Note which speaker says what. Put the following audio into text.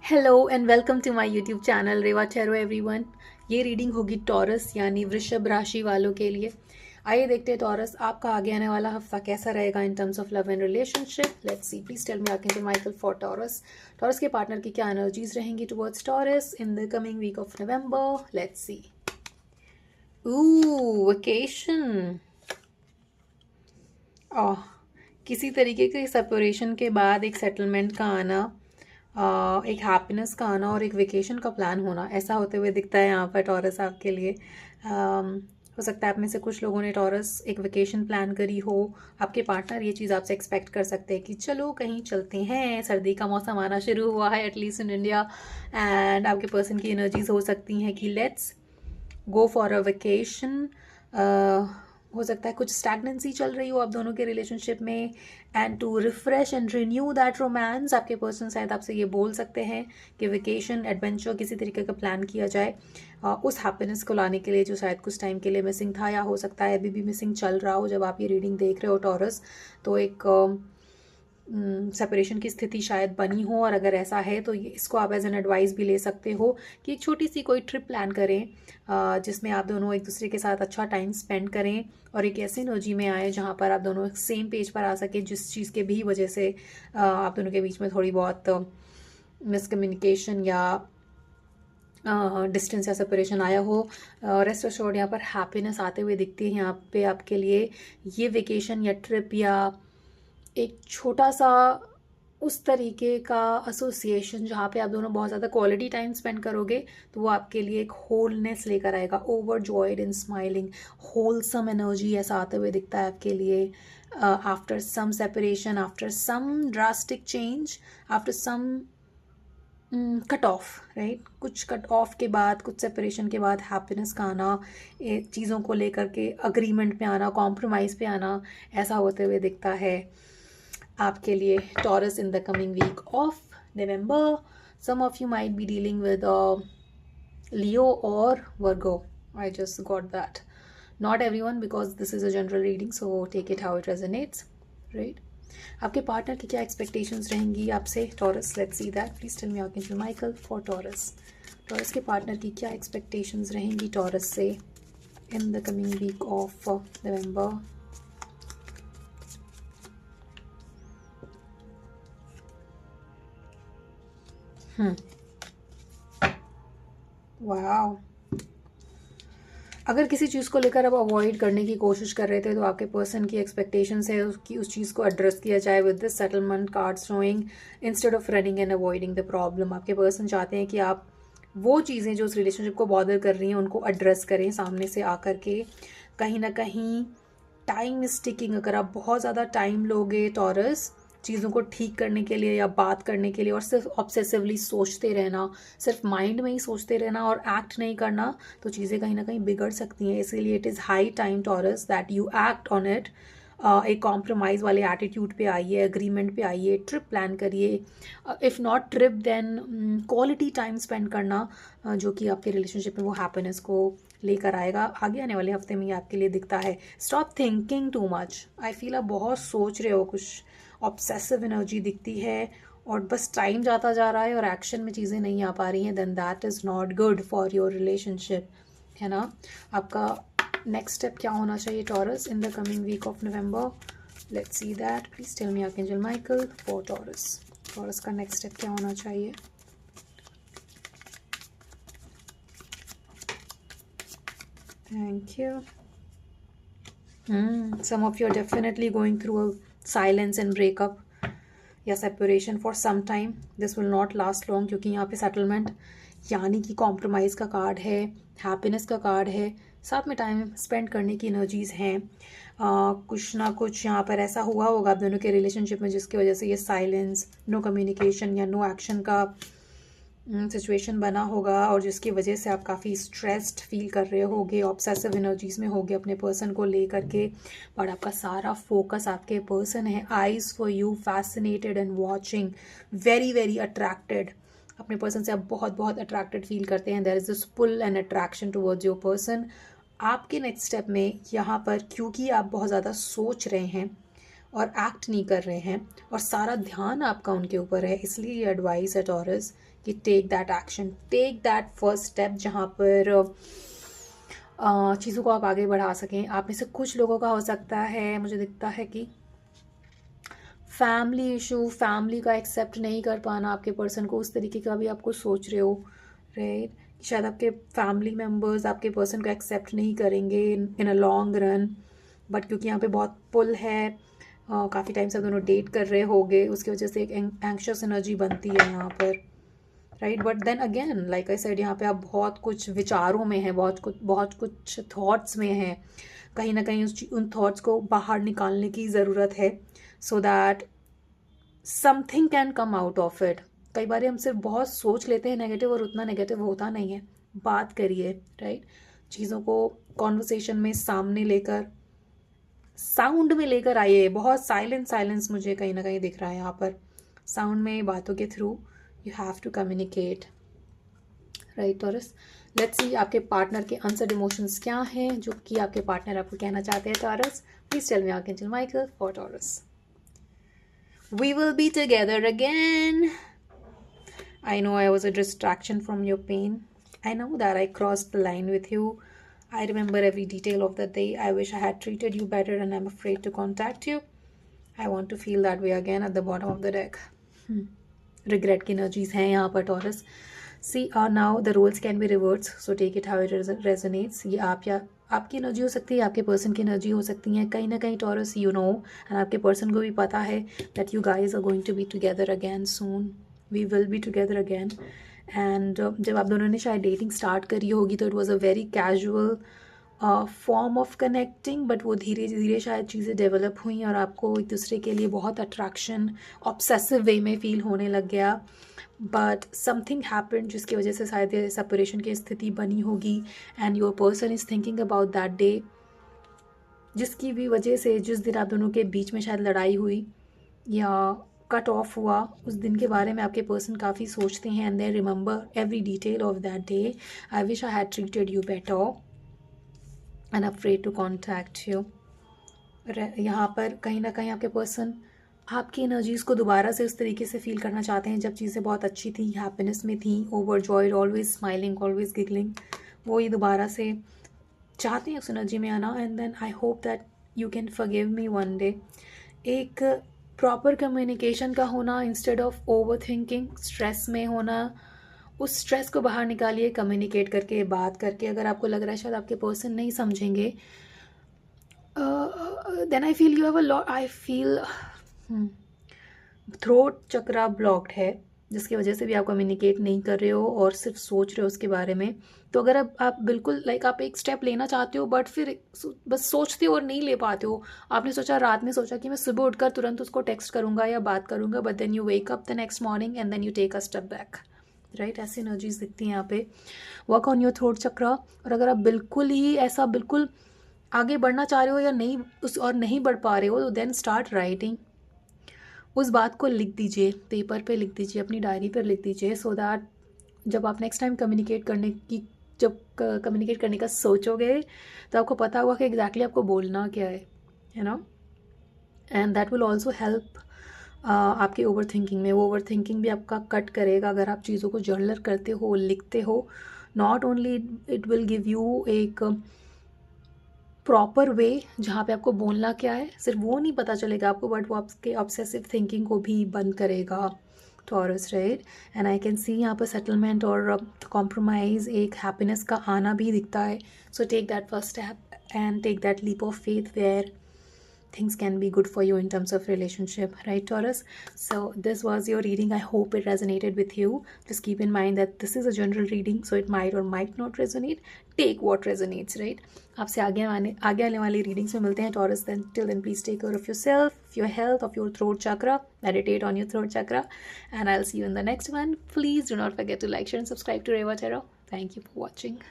Speaker 1: Hello and welcome to my YouTube channel रेवा चेरो everyone. ये रीडिंग होगी टॉरस यानी वृषभ राशि वालों के लिए। आइए देखते हैं टॉरस आपका आगे आने वाला हफ्ता कैसा रहेगा in terms of love and relationship. Let's see, please tell me archangel Michael for Taurus. Taurus के पार्टनर की क्या एनर्जीज रहेंगी towards Taurus in the coming week of November. Let's see. Vacation. किसी तरीके के सेपरेशन के बाद एक सेटलमेंट का आना, एक हैप्पीनेस का आना और एक वेकेशन का प्लान होना, ऐसा होते हुए दिखता है यहाँ पर टॉरस आपके लिए। हो सकता है आप में से कुछ लोगों ने टॉरस एक वेकेशन प्लान करी हो। आपके पार्टनर ये चीज़ आपसे एक्सपेक्ट कर सकते हैं कि चलो कहीं चलते हैं, सर्दी का मौसम आना शुरू हुआ है एटलीस्ट इन इंडिया। एंड आपके पर्सन की एनर्जीज हो सकती हैं कि let's go for a vacation. हो सकता है कुछ स्टैग्नेंसी चल रही हो आप दोनों के रिलेशनशिप में, and to refresh and renew that romance आपके पर्सन शायद आपसे ये बोल सकते हैं कि वेकेशन एडवेंचर किसी तरीके का प्लान किया जाए उस हैप्पीनेस को लाने के लिए जो शायद कुछ टाइम के लिए मिसिंग था, या हो सकता है अभी भी मिसिंग चल रहा हो जब आप ये रीडिंग देख रहे हो टॉरस। तो एक सेपरेशन की स्थिति शायद बनी हो, और अगर ऐसा है तो ये इसको आप एज एन एडवाइस भी ले सकते हो कि एक छोटी सी कोई ट्रिप प्लान करें जिसमें आप दोनों एक दूसरे के साथ अच्छा टाइम स्पेंड करें और एक ऐसी एनर्जी में आए जहाँ पर आप दोनों सेम पेज पर आ सके, जिस चीज़ के भी वजह से आप दोनों के बीच में थोड़ी बहुत मिसकम्युनिकेशन या डिस्टेंस या सेपरेशन आया हो। रेस्ट अश्योर्ड यहाँ पर हैप्पीनेस आते हुए दिखती है यहाँ पे आपके लिए। ये वेकेशन या ट्रिप या एक छोटा सा उस तरीके का एसोसिएशन जहाँ पे आप दोनों बहुत ज़्यादा क्वालिटी टाइम स्पेंड करोगे, तो वो आपके लिए एक होलनेस लेकर आएगा, overjoyed in smiling, wholesome energy ऐसा आते हुए दिखता है आपके लिए। After some separation, after some drastic change, after some cut off, right, कुछ कट ऑफ के बाद, कुछ सेपरेशन के बाद हैप्पीनेस का आना, चीज़ों को लेकर के अग्रीमेंट पे आना, कॉम्प्रोमाइज़ पे आना, ऐसा होते हुए दिखता है आपके लिए Taurus in the coming week of November. Some of you might be dealing with Leo और Virgo. I just got that, not everyone because this is a general reading, so take it how it resonates, right. आपके partner की क्या expectations रहेंगी आपसे Taurus. Let's see that, please tell me archangel Michael for Taurus. Taurus के partner की क्या expectations रहेंगी Taurus से in the coming week of November. वाह, अगर किसी चीज़ को लेकर आप अवॉइड करने की कोशिश कर रहे थे तो आपके पर्सन की एक्सपेक्टेशंस है उसकी उस चीज़ को एड्रेस किया जाए with this settlement card showing instead of running and avoiding the problem. आपके पर्सन चाहते हैं कि आप वो चीज़ें जो उस रिलेशनशिप को बॉदर कर रही हैं उनको एड्रेस करें सामने से आकर के। कहीं ना कहीं टाइम इज टिकिंग। अगर आप बहुत ज़्यादा टाइम लोगे टॉरस चीज़ों को ठीक करने के लिए या बात करने के लिए, और सिर्फ ऑब्सेसिवली सोचते रहना, सिर्फ माइंड में ही सोचते रहना और एक्ट नहीं करना, तो चीज़ें कहीं ना कहीं बिगड़ सकती हैं। इसीलिए it is high time Taurus that you act on it. एक कॉम्प्रोमाइज़ वाले एटीट्यूड पे आइए, अग्रीमेंट पे आइए, ट्रिप प्लान करिए। If not trip then quality time spend करना, जो कि आपके रिलेशनशिप में वो हैप्पीनेस को लेकर आएगा। आगे आने वाले हफ्ते में ये आपके लिए दिखता है। Stop thinking too much. I feel आप बहुत सोच रहे हो, कुछ ऑब्सेसिव एनर्जी दिखती है और बस टाइम जाता जा रहा है और एक्शन में चीज़ें नहीं आ पा रही हैं, then that is not good for your relationship, है ना। आपका नेक्स्ट स्टेप क्या होना चाहिए Taurus in the coming week of November. Let's see that, please tell me archangel Michael for Taurus. Taurus का नेक्स्ट स्टेप क्या होना चाहिए। Thank you. Some of you are definitely going through a silence and breakup या separation for some time. This will not last long, क्योंकि यहाँ पे settlement यानी कि कॉम्प्रोमाइज़ का कार्ड है, हैप्पीनेस का कार्ड है, साथ में टाइम स्पेंड करने की एनर्जीज़ हैं। कुछ ना कुछ यहाँ पर ऐसा हुआ होगा आप दोनों के रिलेशनशिप में जिसकी वजह से ये साइलेंस, नो कम्युनिकेशन या नो एक्शन का सिचुएशन बना होगा, और जिसकी वजह से आप काफ़ी स्ट्रेस्ड फील कर रहे होगे, ऑब्सेसिव एनर्जीज में होगे अपने पर्सन को लेकर के। बट आपका सारा फोकस आपके पर्सन है। Eyes for you, fascinated and watching, very very attracted. अपने पर्सन से आप बहुत बहुत अट्रैक्टेड फील करते हैं। There is this pull and attraction towards your person. आपके नेक्स्ट स्टेप में यहाँ पर क्योंकि आप बहुत ज़्यादा सोच रहे हैं और एक्ट नहीं कर रहे हैं और सारा ध्यान आपका उनके ऊपर है, इसलिए ये एडवाइस है टॉरस कि take that action, take that first step जहाँ पर चीज़ों को आप आगे बढ़ा सकें। आप में से कुछ लोगों का हो सकता है, मुझे दिखता है कि फैमिली इशू, फैमिली का एक्सेप्ट नहीं कर पाना आपके पर्सन को, उस तरीके का भी आपको सोच रहे हो, राइट। शायद आपके फैमिली मेम्बर्स आपके पर्सन को एक्सेप्ट नहीं करेंगे इन अ लॉन्ग रन, बट क्योंकि यहाँ पे बहुत पुल है, काफ़ी टाइम से आप दोनों डेट कर रहे होगे, उसकी वजह से एक एंक्शस एनर्जी बनती है यहाँ पर, right. But then again like I said, यहाँ पे आप बहुत कुछ विचारों में हैं, बहुत कुछ थॉट्स में हैं, कहीं ना कहीं उन थॉट्स को बाहर निकालने की ज़रूरत है, so that something can come out of it. कई बार हम सिर्फ बहुत सोच लेते हैं नेगेटिव और उतना नेगेटिव होता नहीं है। बात करिए, राइट, चीज़ों को कॉन्वर्सेशन में सामने लेकर, साउंड में लेकर आइए। बहुत साइलेंस मुझे कहीं ना कहीं दिख रहा है यहाँ पर, साउंड में, बातों के through you have to communicate, right Taurus. Let's see आपके पार्टनर के अनसेड इमोशंस क्या हैं जो कि आपके पार्टनर आपको कहना चाहते हैं Taurus. Please tell me archangel Michael for Taurus. We will be together again. I know I was a distraction from your pain. I know that I crossed the line with you. I remember every detail of the day. I wish I had treated you better and I'm afraid to contact you. I want to feel that way again at the bottom of the deck. Regret की energies हैं यहाँ पर Taurus. See, now the roles can be reversed, so take it how it resonates. ये आप या आपकी energy हो सकती है, आपके पर्सन की एनर्जी हो सकती है, कहीं ना कहीं टॉरस, यू नो, एंड आपके पर्सन को भी पता है that you guys are going to be together again soon, we will be together again. And जब आप दोनों ने शायद डेटिंग स्टार्ट करी होगी तो it was a very casual form of connecting, but वो धीरे धीरे शायद चीज़ें डेवलप हुई और आपको एक दूसरे के लिए बहुत अट्रैक्शन ऑब्सेसिव वे में फील होने लग गया। बट समथिंग हैपेंड जिसकी वजह से शायद ये सेपरेशन की स्थिति बनी होगी, and your person is thinking about that day, जिसकी भी वजह से जिस दिन आप दोनों के बीच में शायद लड़ाई हुई या कट ऑफ हुआ, उस दिन के बारे में आपके पर्सन काफ़ी सोचते हैं, and they remember every detail of that day. I wish I had treated you better and afraid to contact you. यहाँ पर कहीं ना कहीं आपके पर्सन आपकी एनर्जीज़ को दोबारा से उस तरीके से फील करना चाहते हैं जब चीज़ें बहुत अच्छी थी, हैप्पीनेस में थी, overjoyed, always smiling, always giggling, वो ही दोबारा से चाहते हैं उस एनर्जी में आना। And then I hope that you can forgive me one day. एक प्रॉपर कम्युनिकेशन का होना instead of over thinking, stress में होना, उस स्ट्रेस को बाहर निकालिए कम्युनिकेट करके, बात करके। अगर आपको लग रहा है शायद आपके पर्सन नहीं समझेंगे, then I feel you have a lot, I feel throat chakra blocked है, जिसकी वजह से भी आप कम्युनिकेट नहीं कर रहे हो और सिर्फ सोच रहे हो उसके बारे में। तो अगर आप बिल्कुल लाइक आप एक स्टेप लेना चाहते हो बट फिर बस सोचते हो और नहीं ले पाते हो, आपने सोचा, रात में सोचा कि मैं सुबह उठकर तुरंत उसको टेक्स्ट करूंगा या बात करूंगा, but then you wake up the next morning and then you take a step back, right. ऐसी एनर्जीज दिखती हैं यहाँ पे। Work on your throat chakra. और अगर आप बिल्कुल ही ऐसा बिल्कुल आगे बढ़ना चाह रहे हो या नहीं और नहीं बढ़ पा रहे हो, तो देन स्टार्ट राइटिंग। उस बात को लिख दीजिए, पेपर पे लिख दीजिए, अपनी डायरी पर लिख दीजिए, सो दैट जब आप नेक्स्ट टाइम कम्युनिकेट करने का सोचोगे तो आपको पता होगा कि एग्जैक्टली आपको बोलना क्या है, you know. And that will also help आपके ओवर थिंकिंग में। वो ओवर थिंकिंग भी आपका कट करेगा अगर आप चीज़ों को जर्नल करते हो, लिखते हो। Not only it will give you एक प्रॉपर वे जहाँ पे आपको बोलना क्या है, सिर्फ वो नहीं पता चलेगा आपको, बट वो आपके ऑब्सेसिव थिंकिंग को भी बंद करेगा taurus, right. And I can see यहाँ पर सेटलमेंट और कॉम्प्रोमाइज़, एक हैप्पीनेस का आना भी दिखता है। So take that first step and take that leap of faith where things can be good for you in terms of relationship, right Taurus? So this was your reading. I hope it resonated with you. Just keep in mind that this is a general reading, so it might or might not resonate. Take what resonates, right? आपसे आगे आने वाली readings में मिलते हैं taurus. then till then please take care of yourself, your health, of your throat chakra, meditate on your throat chakra, and I'll see you in the next one. Please do not forget to like, share and subscribe to Reva Tarot. Thank you for watching.